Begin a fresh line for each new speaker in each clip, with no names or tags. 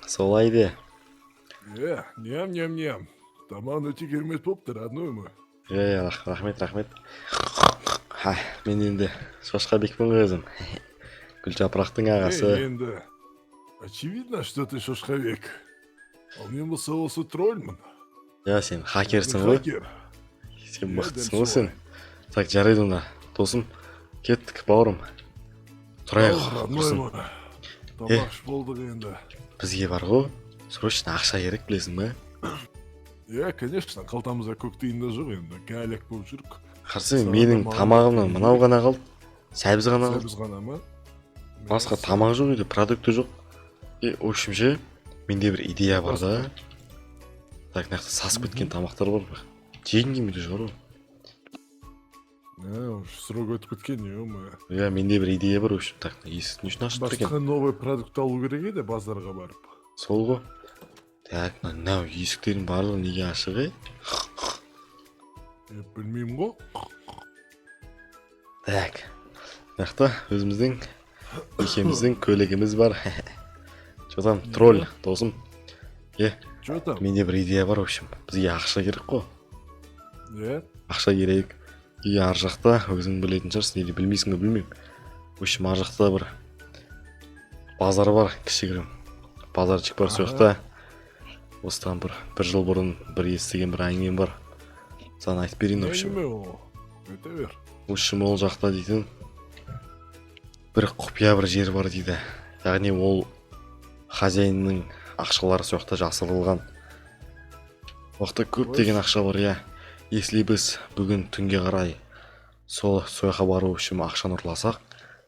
Солай де.
Ням. Тамағың өте керемет болыпты, родной мой.
Рахмет. Мен енді Шошқабекпін ғой өзім. Гүлжапырақтың ағасы.
Енді, очевидно, что ты Шошқабек. Ал мен болса осы тролльмін.
Сен хакерсің ғой.
Хакер.
Сен мықтысың ғой сен. Так, жарайды онда. Досым, кеттік бауырым. Тұрайық.
Родной мой. Тамақ болдық енді.
Бізге бар ғой. Срочно ақша керек, білесің бе?
Конечно, қалтамызда көк тиын да жоқ енді. Кәлек болып жүрік.
Қарсы менің тамағымнан мынау ғана қалды. Сәбіз ғана қалды.
Сәбіз ғана ма?
Басқа тамақ жоқ еді, продукты жоқ. В общем ше, менде бір идея бар да. Так, мына жақта сасып кеткен тамақтар бар. Жегің келмейді шығар ғой.
Срок өтіп кеткен, ё-мо.
Менде бір идея бар, в общем. Так, есіктің үшін ашып тұр екен.
Басқа новый продукт алу керек еді базарға барып.
Сол ғой. Так, мынау есіктердің барлығы неге ашық,
Білмеймін ғой.
Так, мына жақта өзіміздің екеуміздің көлігіміз бар. Че там, тролль, досым.
Че там?
Менде бір идея бар, в общем. Бізге ақша керек қой. Ақша керек. Ар жақта өзің білетін шығарсың, или білмейсің бе білмеймін. В общем, ар жақта бір базар бар, кішігірім. Базарчик бар, сол жақта. Осыдан бір жыл бұрын бір естіген бір әңгімем бар. Саған айтып берейін, в общем.
Өте бер.
В общем, ол жақта дейтін бір құпия бір жер бар дейді. Яғни ол хозяинның ақшалары сол жақта жасырылған. Оқта көптеген ақша бар, Если біз бүгін түнге қарай сол жаққа бару үшін ақшаны ұрласақ,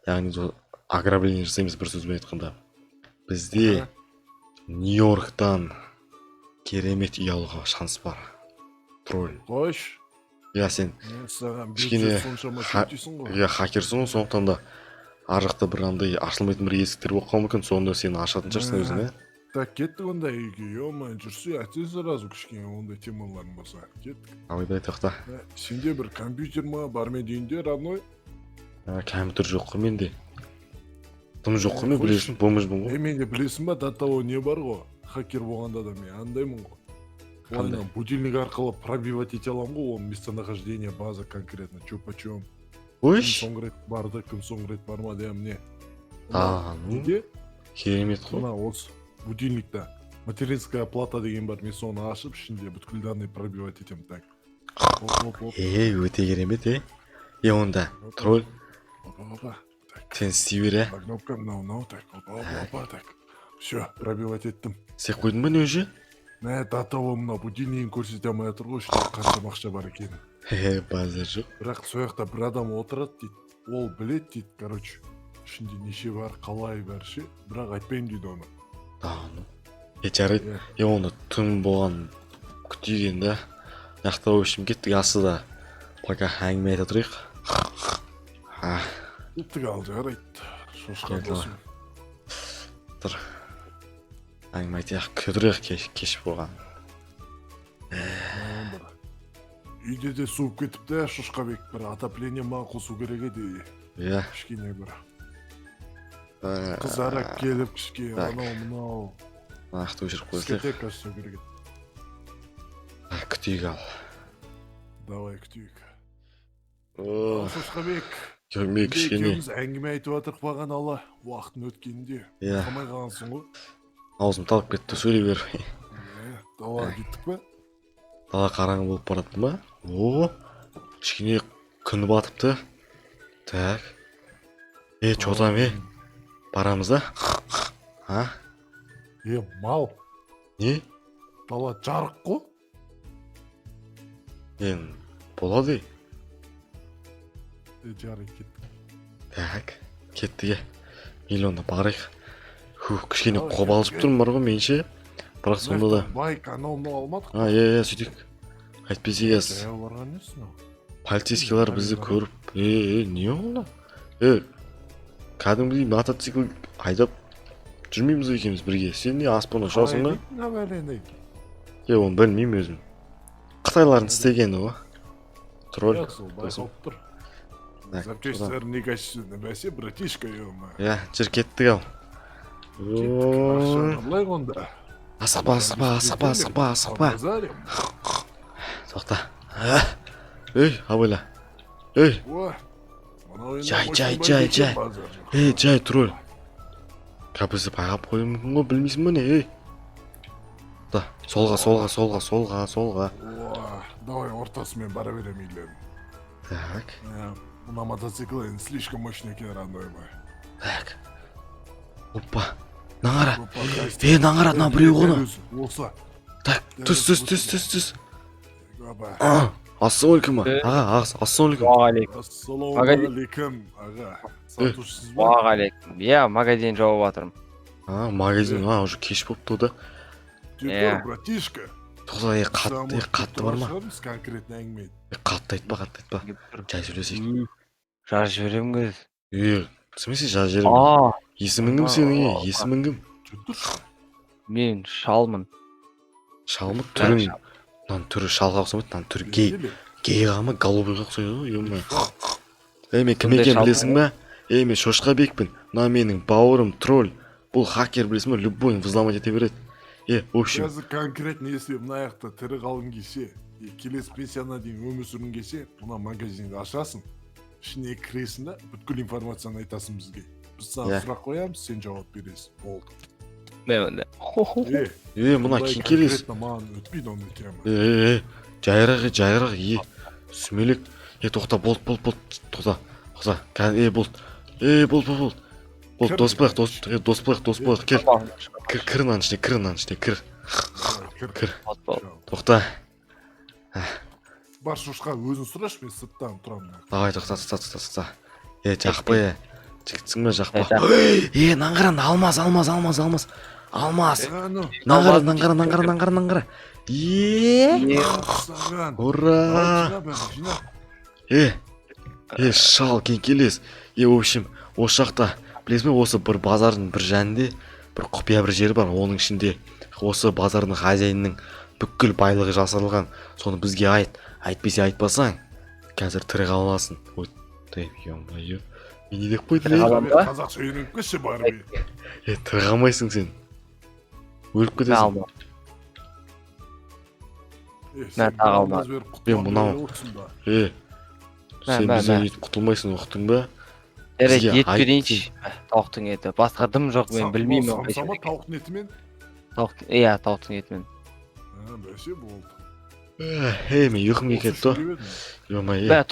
яғни ограбление жасаймыз, бір сөзбен айтқанда. Бізде Нью-Йорктан керемет үй алуға шанс бар. Тролль.
Қош.
Сен
Саған
кішкене
хакерсің ғой.
хакерсің ғой, сондықтан да ар жақта бір андай ашылмайтын бір есіктер болып қалуы мүмкін, сонда сен ашатын шығарсың өзің,
Так, кеттік онда үйге, ё-мо, жүрсе, айтсай сразу кішкене ондай темаларың болса. Кеттік.
Абайда айтақ та.
Сенде бір компьютер ма бар ма дейінде, родной?
Компьютер жоқ қой менде. Тым жоқ қой мен, білесің, бомжбын ғой.
Менде білесің ба, до того не бар ғой. Хакер болғанда да мен андаймын ғой. Қандай? Будильник арқылы пробивать ете аламын ғой, оның местонахождение база конкретно, чё почем.
Ой.
Кім соңғы рет барды, кім соңғы рет барма дейм не.
Неге? Керемет қой.
Мына осы будильникта материнская плата деген бар, мен соны ашып, ішінде бүткіл данные пробивать етем, так.
Өте керемет, онда, тролль. Сен істей бер,
Кнопка мынау, так. Так. Все, пробивать еттім.
Сен қойдың ба не уже?
До того мына будильнигін көрсете алмай отыр ғой, ішінде қанша ақша бар екенін.
Базар жоқ.
Бірақ сол жақта бір адам отырады дейді. Ол білет дейді, короче. Ішінде неше бар, қалай бар ше. Бірақ айтпаймын дейді оны.
Жарайды. Оны түн болған күтейген да. Нақта өшім кеттік, астыда. Пока әңгіме айта тұрайық.
Кеттік ал, жарайды. Шошқан досым.
Тұр. Әңгіме айтайық, күтірек кеш болған.
Үйде де суып кетіпті, Шошқабек, бір отопление мақұл су керек еді. Кішкене бір. Қызарак келіп кішке, анау-мынау.
Нақты өшіріп қойсақ.
Дискотека су керек еді.
Күтейік ал.
Давай күтейік. Шошқабек.
Мен кішкене.
Екеуміз әңгіме айтып атырық баған ала, уақытын өткенде. Қамай қалғансың ғой.
Аузым талып кетті, сөйлей бер.
Далаға кеттік па?
Дала қараңғы болып баратын ба? Кішкене күн батыпты. Так. Чо там, барамыз да?
Мал.
Не?
Дала жарық қой?
Болады.
Жарық кеттік.
Так, кеттіге. Миллионда барайық. Кішкене қобалжып тұрмын бар ғой менше. Бірақ сонда да.
Байк, анау-мынау алмадық.
Сөйтейік. Әйтпесе полицейскийлар бізді көріп, не олда? Кәдімгідей мотоцикл айдап жүрмейміз екенбіз бірге. Сен не аспаннан ұшасың ба? Оны білмеймін өзім. Қытайлардың істегені ғой. Тролль.
Байқалып тұр. Запчастьтер некачественный бәсе, братишка, ё-мо.
Жүр кеттік ал.
Ақшаны онда.
Асықпа.
Базарим.
Тоқта. Ей, абайла. Ей,
О, мынау енді
Жай,
Мойшанбай
жай,
деген
жай.
базар жоқ.
жай тролль. Капысы байғап қоюы мүмкін ғой, білмейсің ба не, ей. Да, солға.
О, давай ортасымен бара берем үйлерін.
Так,
Мына мотоцикл енді слишком мощный екен рандойбай.
так. Опа. Наңара. Наңара, мына біреу ғана.
Болса.
Так, түс.
Аба.
Ассалаумағалейкум. Аға, ассалаумағалейкум.
Уағалейкум.
Ассалаумағалейкум, аға. Сатушысыз ба?
Уағалейкум. Иә, магазин жауып жатырмын.
Магазин, уже кеш болыпты да.
Тетер, братишка.
Тоқта, қатты бар ма?
Шығармыз конкретно әңгіме.
Қатты айтпа. Жай сөйлесейік.
Жазып жіберемін кез.
В смысле, жаз жерім? Есімің кім сенің,
Aa.
есімің кім?
Мен шалмын.
Шалмы түрің. Мынаның түрі шалға ұқсамайды, мынаның түрі гей. Гейға ма, голубыйға ұқсайды ғой, ема. Мен кім екен білесің ба? Мен Шошқа Бекпін. Мына менің бауырым тролль. Бұл хакер білесің ба? Любойын взломать ете береді. В общем.
Қазір конкретно если мына жақта тірі қалың келсе, келесі пенсияна дейін өмір сүргің келсе, мына магазинді ашасың, ішіне кіресің да, бүткіл информацияны айтасың бізге. Біз саған сұрақ қоямыз, сен жауап бересің. Болды.
Мен
Мына кең келес.
Конкретно маған өтпейді оны тема.
Жайырақ, сүмелек. Тоқта, болды. Тоқта. Болды. Дос болайық, кел. Кір мынаның ішіне, кір. Тоқта.
Бар Шошқа, өзің сұрашы, мен сырттан тұрамын.
Давай, тоқта. Жақпа, жігітсің бе, жақпа. Наңғаран, алмаз. Наңғара. Ура! Шал, кең келес. В общем, осы жақта, білесің бе, осы бір базардың бір жәнінде, бір құпия бір жері бар, оның ішінде осы базардың хозяинның бүкіл байлығы жасырылған. Соны бізге айт, әйтпесе айтпасаң, қазір тірі қаласың. Ё-моё, мен не деп қойдым?
Қазақша үйреніп кетші бар бе.
Тірі қалмайсың сен. Өліп кетесің. Мен мынау. Сен бізден етіп құтылмайсың, ұқтың ба?
Жарайды, ет берейінші. Тауықтың еті. Басқа дым жоқ, мен білмеймін.
Самсама тауықтың етімен?
Иә, тауықтың етімен.
Бәсе болды.
Мен ұйқым келді.
Бә,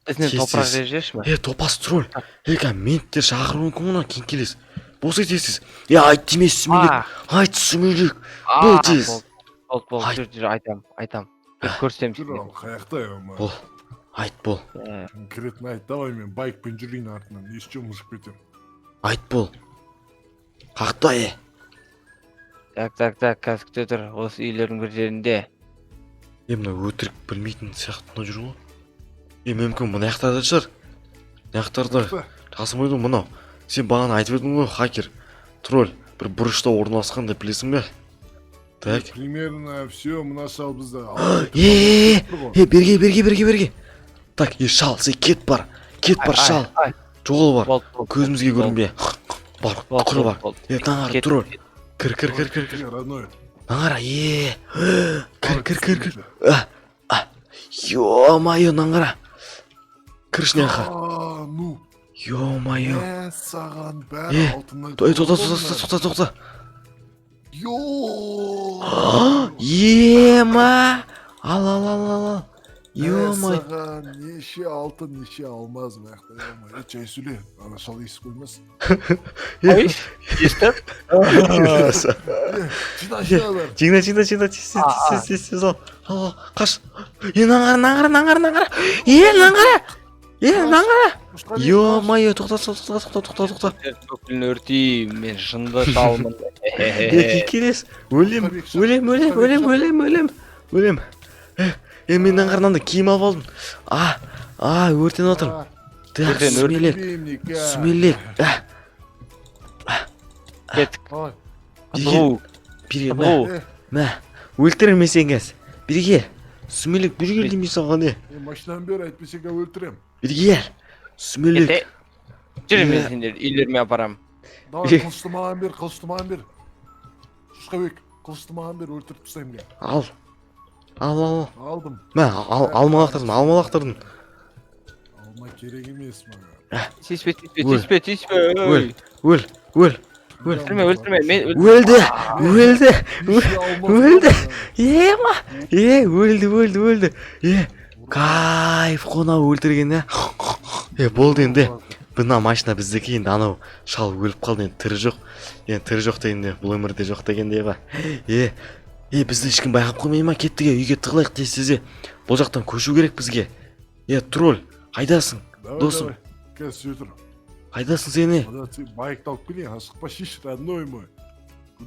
ізінен топрақ жеші ма?
Топас тролль. Менттер шақыру мүмкін мұна, кең келес. Бос етесіз. Айт демес, сүмелек. Айт, сүмелек. Бол тез.
Бол, жүр, айтам. Көрсем
Жүр, қаяқта ема.
Бол, айт бол.
Конкретно айт, давай мен байкпен жүрейін артынан, ешче мұжып кетем.
Айт бол. Қақта,
Так, қазір күте тұр, осы үйлердің бір жерінде.
Мына өтірік білмейтін сияқты жүр ғой. Мүмкін мұна яқтарда шығар. Яқтарда жасымайды мұнау. Сен бағана айтып едің ғой, хакер, тролль, бір бұрышта орналасқан деп білесің бе? Так.
Примерно все, мына шал бізді.
Берге. Так, шал, сен кет бар, шал. Жоғыл бар, көзімізге көрінбе. Бар, құқыры бар. Наңара, тролль. Кір. Наңара, кір. Ё-майо, наңара. Кіршіне аға.
Ну.
Ё-майо.
Саған бәрі алтыннан.
Тоқта.
Ема.
Ал. Ё-майо.
Саған неше алтын, неше алмаз маяқта. Чай сөйле, ана шал есі қоймас.
Ой, естіп?
Жина. Тез ал. Қаш. Наңара. Ё-майо, тоқта.
Көкілін өртейм, мен шынды шалмын.
Келес, өлем. Мен наңғарнан да киім алып алдым. Өртен отырм. Сүмелек.
Кеттік.
Мә, өлтірме сен кәз. Бірге, сүмелек бірге демей саған.
Машинан бер, әйтпесе өлтірем.
Бірге, сүмелек.
Жүрім мен сендер, үйлеріме апарам.
Давай кылычты маған бер, кылычты маған бер. Шушкабек, кылычты маған бер, өлтүрүп тастайм мен.
Ал. Ал.
Алдым.
Мә, алма лақтырдым.
Алма керек емес маған.
Тиіспе.
Өл.
Өлтірме, мен
Өлді. Өлді. Кайф, қона өлтірген, болды енді. Бұна машина біздікі енді, анау шал өліп қалды, енді тірі жоқ. Енді тірі жоқ дегенде, бұл өмірде жоқ дегенде ба. Бізді ешкім байқап қоймай ма, кеттіге, үйге тығылайық тез. Бұл жақтан көшу керек бізге. Тролль, қайдасың, досым?
Кәс өтір.
Қайдасың сені?
Байықты алып келейін, ашықпа шиш, родной мой.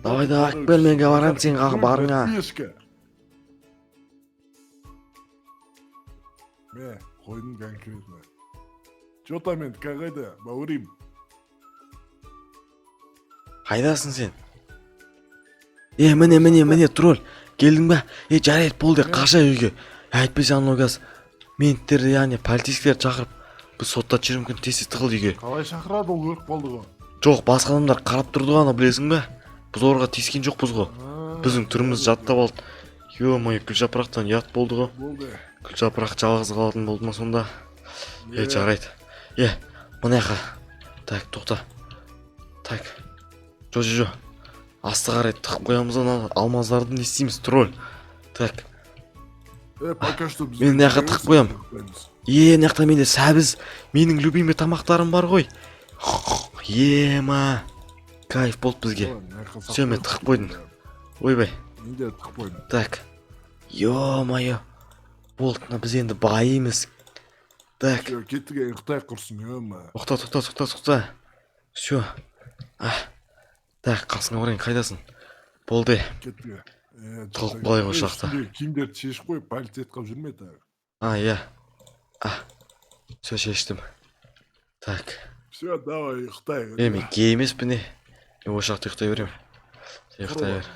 Давай, Акбел, мен барам сен қағы барыңа.
Мә, қойдың конкретно. Жота мен, қайда, бауырым.
Қайдасың сен? Міне, тролль. Келдің ба? Жарайды, болды, қаша үйге. Әйтпесе анау газ. Менттерді, яғни полицейлер шақырып, біз сотта жүрім күн тез тығыл үйге.
Қалай шақырады, ол өліп қалды ғой.
Жоқ, басқа адамдар қарап тұрды ғана, білесің ба? Біз орға тескен жоқпыз ғой. Біздің түріміз жаттап алды. Ё-мое, Гүлжапырақтан ұят болды ғой.
Болды.
Гүлжапырақ жалғыз қалатын болды ма сонда? Жарайды. Мынаяққа. Так, тоқта. Так. Жо. Асты қарай тығып қоямыз, алмаздарды не істейміз, тролль. Так.
Пока что біз...
Мен мынаяққа тығып қоям. Мынаяқта менде сәбіз, менің любимый тамақтарым бар ғой. Кайф болды бізге. Все, мен тығып қойдым. Ойбай.
Менде тығып қойдым.
Так. Ё-мое. Болды, біз енді байымыз. Так.
Кеттіге ұйықтай құрсын, ё-ма.
Тоқта. Все. Так, қасыңа орайын, қайдасың? Болды.
Кеттіге.
Тығылып қалай ғой шақта.
Киімдерді шешіп қой, полицет қап жүрме тағы.
Все, шештім. Так.
Все, давай, ұйықтай.
Мен гей емеспін, мен осы жақта ұйықтай берем. Ұйықтай бер.